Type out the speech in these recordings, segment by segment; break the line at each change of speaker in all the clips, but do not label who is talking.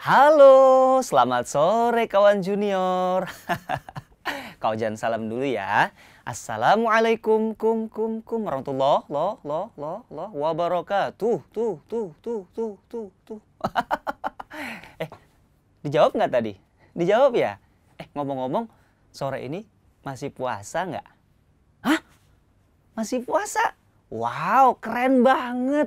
Halo, selamat sore kawan junior. Kau jangan salam dulu ya. Assalamualaikum warahmatullahi wabarakatuh. Tuh. Dijawab nggak tadi? Dijawab ya? Ngomong-ngomong, sore ini masih puasa nggak? Hah? Masih puasa? Wow, keren banget.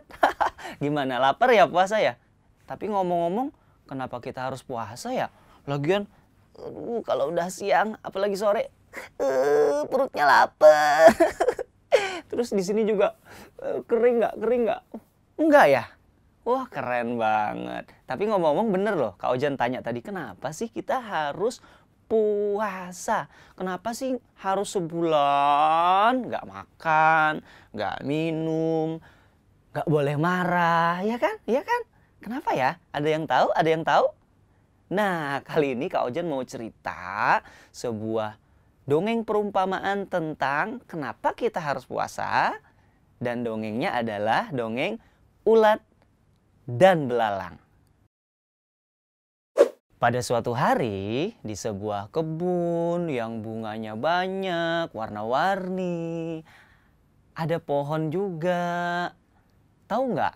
Gimana, lapar ya puasa ya? Tapi ngomong-ngomong, kenapa kita harus puasa ya? Lagian, kalau udah siang, apalagi sore, perutnya lapar. Terus di sini juga kering nggak? Enggak ya? Wah, keren banget. Tapi ngomong-ngomong bener loh, Kak Ojan tanya tadi, kenapa sih kita harus puasa? Kenapa sih harus sebulan nggak makan, nggak minum, nggak boleh marah, ya kan? Ya kan? Kenapa ya? Ada yang tahu? Ada yang tahu? Nah, kali ini Kak Ojan mau cerita sebuah dongeng perumpamaan tentang kenapa kita harus puasa. Dan dongengnya adalah dongeng ulat dan belalang. Pada suatu hari, di sebuah kebun yang bunganya banyak, warna-warni, ada pohon juga. Tahu nggak?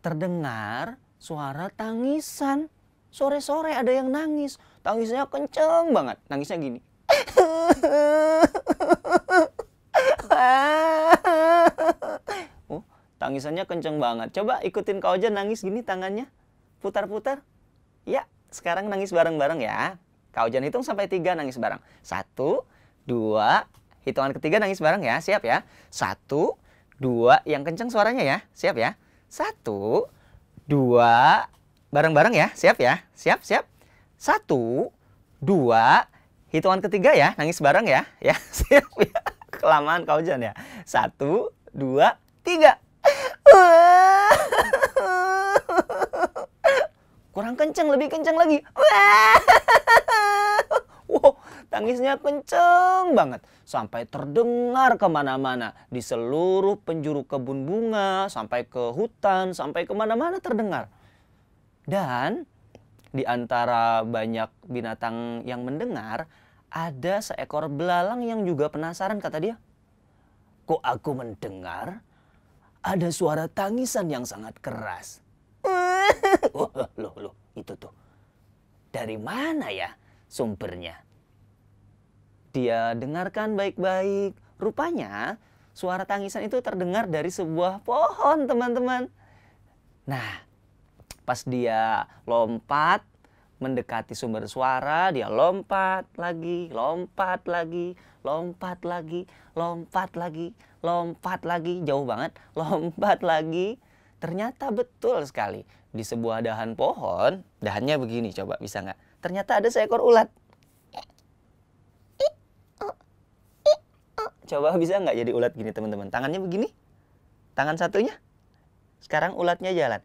Terdengar suara tangisan. Sore-sore ada yang nangis. Tangisnya kenceng banget. Nangisnya gini. Oh, tangisannya kenceng banget. Coba ikutin Kak Ojan nangis gini tangannya. Putar-putar. Ya, sekarang nangis bareng-bareng ya. Kak Ojan hitung sampai 3 nangis bareng. 1, 2, hitungan ketiga nangis bareng ya. Siap ya? 1, 2, yang kenceng suaranya ya. Siap ya? 1, 2, bareng-bareng ya, siap ya, siap. 1, 2, hitungan ketiga ya, nangis bareng ya, siap ya. Kelamaan Kak Ojan ya. 1, 2, 3. Kurang kenceng, lebih kenceng lagi. Wow, tangisnya kenceng banget. Sampai terdengar kemana-mana. Di seluruh penjuru kebun bunga, sampai ke hutan, sampai kemana-mana terdengar. Dan di antara banyak binatang yang mendengar, ada seekor belalang yang juga penasaran, kata dia. Kok aku mendengar ada suara tangisan yang sangat keras. Loh, itu tuh. Dari mana ya sumbernya? Dia dengarkan baik-baik. Rupanya suara tangisan itu terdengar dari sebuah pohon, teman-teman. Nah, pas dia lompat mendekati sumber suara, dia lompat lagi, jauh banget, lompat lagi. Ternyata betul sekali. Di sebuah dahan pohon, dahannya begini, coba bisa nggak? Ternyata ada seekor ulat. Coba bisa nggak jadi ulat gini teman-teman? Tangannya begini. Tangan satunya. Sekarang ulatnya jalan.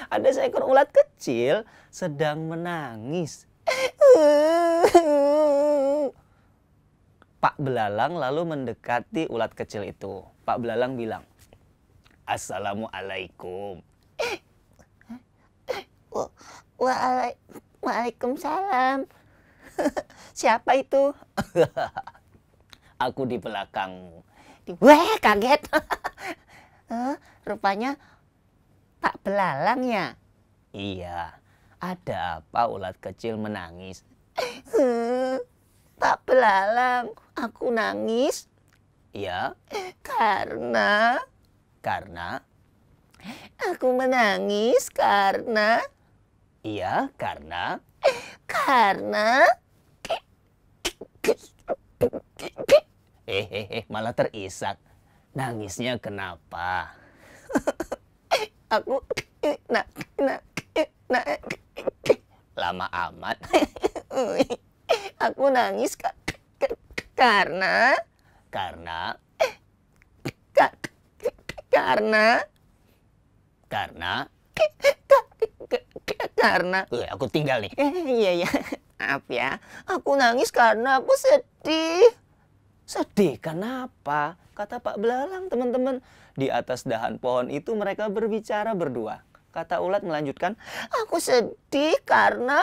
Ada seekor ulat kecil sedang menangis. Pak Belalang lalu mendekati ulat kecil itu. Pak Belalang bilang, Assalamualaikum.
Waalaikumsalam. Siapa itu?
Aku di belakangmu.
Wah, kaget. Rupanya Pak Belalang ya?
Iya, ada apa ulat kecil menangis?
Pak Belalang, aku nangis.
Iya.
Karena aku menangis karena
iya, karena malah terisak. Nangisnya kenapa?
aku
Lama amat.
aku nangis karena karena
Aku tinggal nih.
iya ya. Maaf ya. Aku nangis karena aku sedih.
Sedih kenapa? Kata Pak Belalang, teman-teman. Di atas dahan pohon itu mereka berbicara berdua. Kata ulat melanjutkan,
Aku sedih karena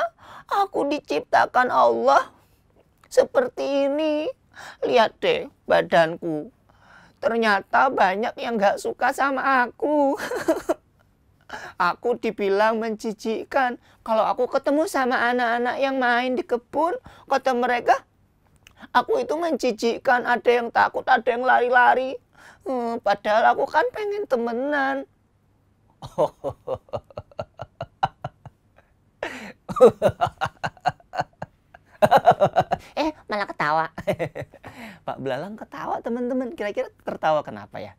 aku diciptakan Allah seperti ini. Lihat deh badanku. Ternyata banyak yang gak suka sama aku. Aku dibilang menjijikkan. Kalau aku ketemu sama anak-anak yang main di kebun, kata mereka, aku itu menjijikkan. Ada yang takut, ada yang lari-lari. Padahal aku kan pengen temenan. Malah ketawa.
Pak Belalang ketawa, teman-teman. Kira-kira tertawa kenapa ya?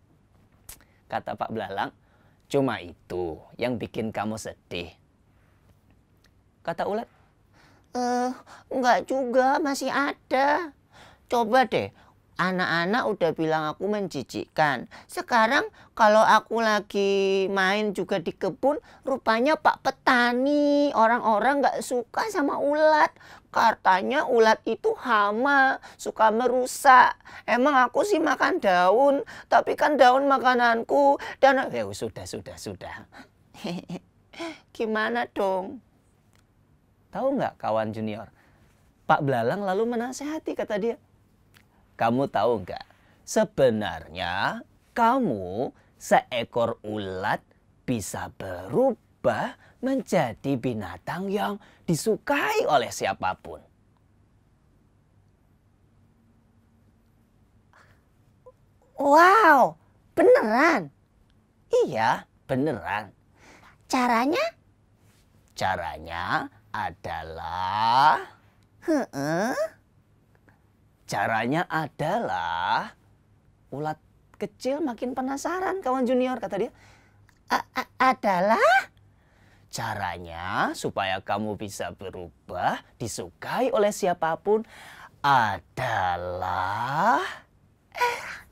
Kata Pak Belalang, cuma itu yang bikin kamu sedih. Kata ulat,
Enggak juga, masih ada. Coba deh, anak-anak udah bilang aku menjijikkan. Sekarang kalau aku lagi main juga di kebun, rupanya Pak Petani, orang-orang nggak suka sama ulat. Katanya ulat itu hama, suka merusak. Emang aku sih makan daun, tapi kan daun makananku. Dan
sudah.
gimana dong?
Tahu nggak kawan junior? Pak Belalang lalu menasehati, kata dia. Kamu tahu nggak? Sebenarnya kamu seekor ulat bisa berubah menjadi binatang yang disukai oleh siapapun.
Wow, beneran?
Iya, beneran.
Caranya?
Caranya adalah... Caranya adalah ulat kecil makin penasaran, kawan junior, kata dia.
Adalah?
Caranya supaya kamu bisa berubah, disukai oleh siapapun adalah...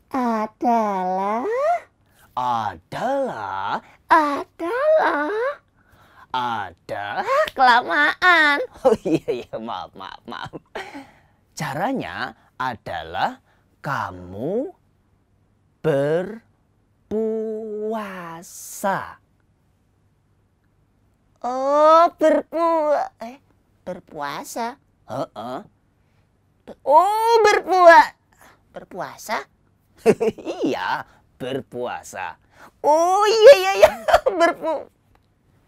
Adalah? Kelamaan.
Oh iya, maaf. Caranya adalah kamu berpuasa.
Oh, berpuasa?
Heeh.
Oh, berpuasa?
Iya, berpuasa.
Oh, iya.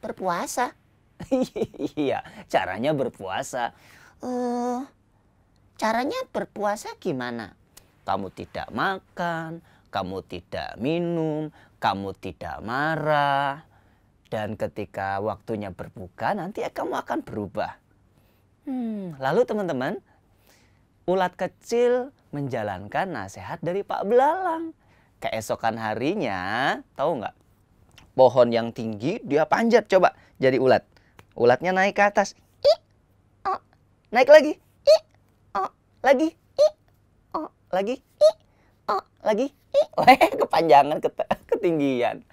Berpuasa?
Iya, caranya berpuasa.
Caranya berpuasa gimana?
Kamu tidak makan, kamu tidak minum, kamu tidak marah. Dan ketika waktunya berbuka, nanti kamu akan berubah. Lalu teman-teman, ulat kecil menjalankan nasihat dari Pak Belalang. Keesokan harinya, tahu nggak? Pohon yang tinggi, dia panjat coba jadi ulat. Ulatnya naik ke atas. Naik lagi. Lagi. Lagi. Lagi. Kepanjangan, ketinggian.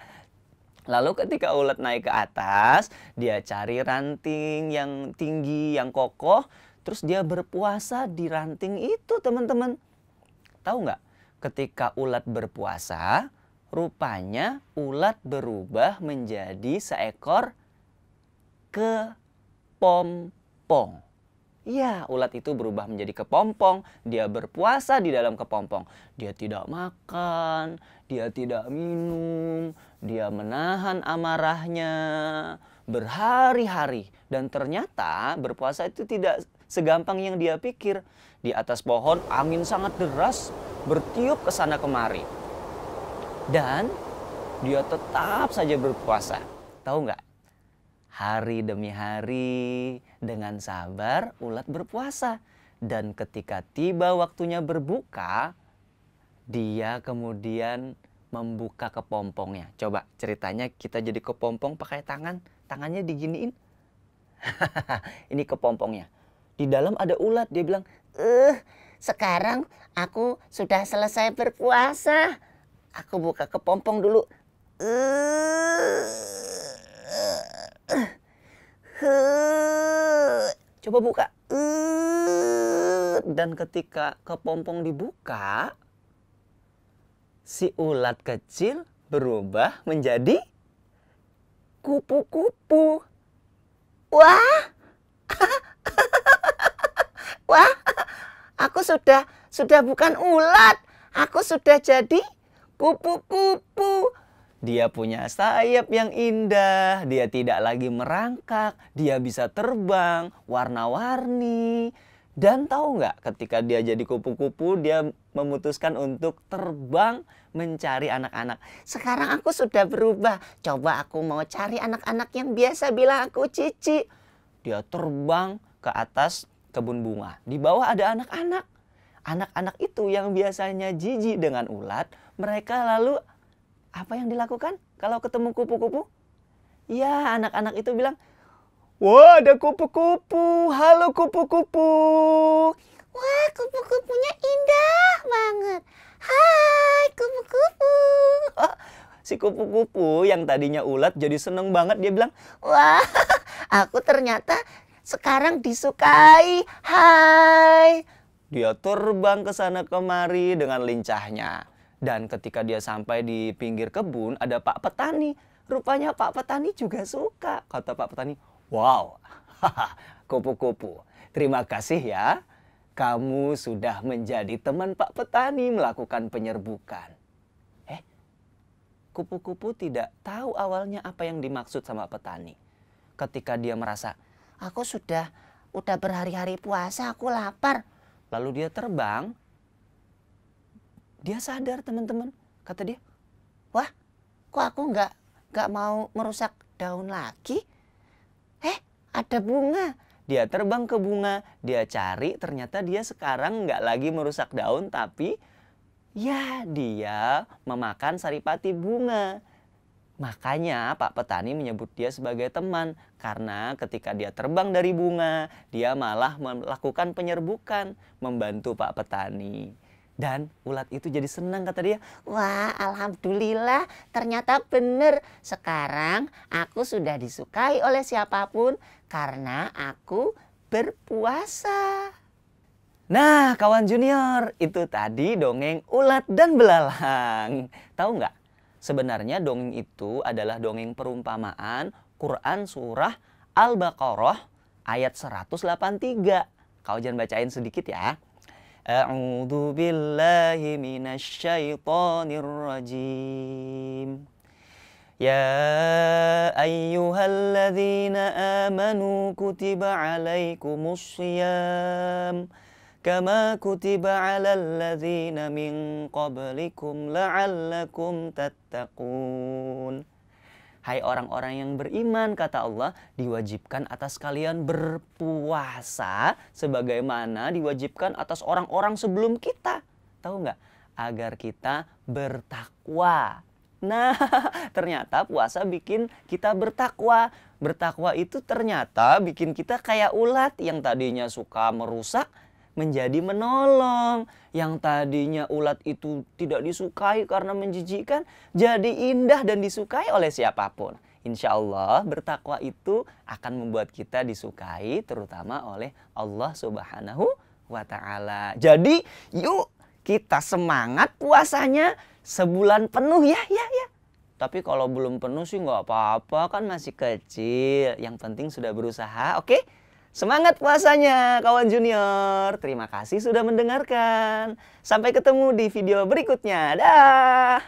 Lalu ketika ulat naik ke atas, dia cari ranting yang tinggi, yang kokoh. Terus dia berpuasa di ranting itu, teman-teman. Tahu nggak? Ketika ulat berpuasa, rupanya ulat berubah menjadi seekor kepompong. Ya, ulat itu berubah menjadi kepompong. Dia berpuasa di dalam kepompong. Dia tidak makan, dia tidak minum, dia menahan amarahnya berhari-hari. Dan ternyata berpuasa itu tidak segampang yang dia pikir. Di atas pohon angin sangat deras, bertiup ke sana kemari. Dan dia tetap saja berpuasa. Tahu nggak? Hari demi hari dengan sabar ulat berpuasa. Dan ketika tiba waktunya berbuka, dia kemudian membuka kepompongnya. Coba ceritanya kita jadi kepompong pakai tangan. Tangannya diginiin. Ini kepompongnya. Di dalam ada ulat. Dia bilang,
Sekarang aku sudah selesai berpuasa. Aku buka kepompong dulu.
Coba buka. Dan ketika kepompong dibuka, si ulat kecil berubah menjadi kupu-kupu.
Wah, wah, aku sudah bukan ulat. Aku sudah jadi kupu-kupu.
Dia punya sayap yang indah, dia tidak lagi merangkak, dia bisa terbang, warna-warni. Dan tahu nggak, ketika dia jadi kupu-kupu, dia memutuskan untuk terbang mencari anak-anak.
Sekarang aku sudah berubah. Coba aku mau cari anak-anak yang biasa bilang aku Cici.
Dia terbang ke atas kebun bunga. Di bawah ada anak-anak. Anak-anak itu yang biasanya jijik dengan ulat, mereka lalu apa yang dilakukan kalau ketemu kupu-kupu? Ya, anak-anak itu bilang, "Wah, ada kupu-kupu. Halo kupu-kupu."
Wah, kupu-kupunya indah banget. Hai, kupu-kupu.
Si kupu-kupu yang tadinya ulat jadi seneng banget. Dia bilang,
wah, aku ternyata sekarang disukai. Hai.
dia terbang ke sana kemari dengan lincahnya. Dan ketika dia sampai di pinggir kebun, ada Pak Petani. Rupanya Pak Petani juga suka. Kata Pak Petani, "Wow, kupu-kupu, terima kasih ya. Kamu sudah menjadi teman Pak Petani melakukan penyerbukan." Kupu-kupu tidak tahu awalnya apa yang dimaksud sama petani. Ketika dia merasa,
aku udah berhari-hari puasa, aku lapar.
Lalu dia terbang. Dia sadar, teman-teman. Kata dia,
wah, kok aku nggak mau merusak daun lagi? Ada bunga.
Dia terbang ke bunga. Dia cari, ternyata dia sekarang nggak lagi merusak daun, tapi ya, dia memakan saripati bunga. Makanya Pak Petani menyebut dia sebagai teman. Karena ketika dia terbang dari bunga, dia malah melakukan penyerbukan, membantu Pak Petani. Dan ulat itu jadi senang, kata dia.
Wah, alhamdulillah, ternyata benar. Sekarang aku sudah disukai oleh siapapun karena aku berpuasa.
Nah, kawan junior, itu tadi dongeng ulat dan belalang. Tahu nggak? Sebenarnya dongeng itu adalah dongeng perumpamaan Quran surah Al-Baqarah ayat 183. Kau jangan bacain sedikit ya. A'udzu billahi minasyaitonir rajim. Ya ayyuhalladzina amanu kutiba alaikumus syiyam kama kutiba 'alal ladzina min qablikum la'allakum tattaqun. Hai orang-orang yang beriman, kata Allah, diwajibkan atas kalian berpuasa sebagaimana diwajibkan atas orang-orang sebelum kita. Tahu nggak? Agar kita bertakwa. Nah, ternyata puasa bikin kita bertakwa. Bertakwa itu ternyata bikin kita kayak ulat yang tadinya suka merusak menjadi menolong. Yang tadinya ulat itu tidak disukai karena menjijikkan, jadi indah dan disukai oleh siapapun. Insya Allah bertakwa itu akan membuat kita disukai terutama oleh Allah Subhanahu wa Ta'ala. Jadi yuk kita semangat puasanya sebulan penuh ya. Tapi kalau belum penuh sih nggak apa-apa, kan masih kecil. Yang penting sudah berusaha, oke? Semangat puasanya kawan junior. Terima kasih sudah mendengarkan. Sampai ketemu di video berikutnya. Dah.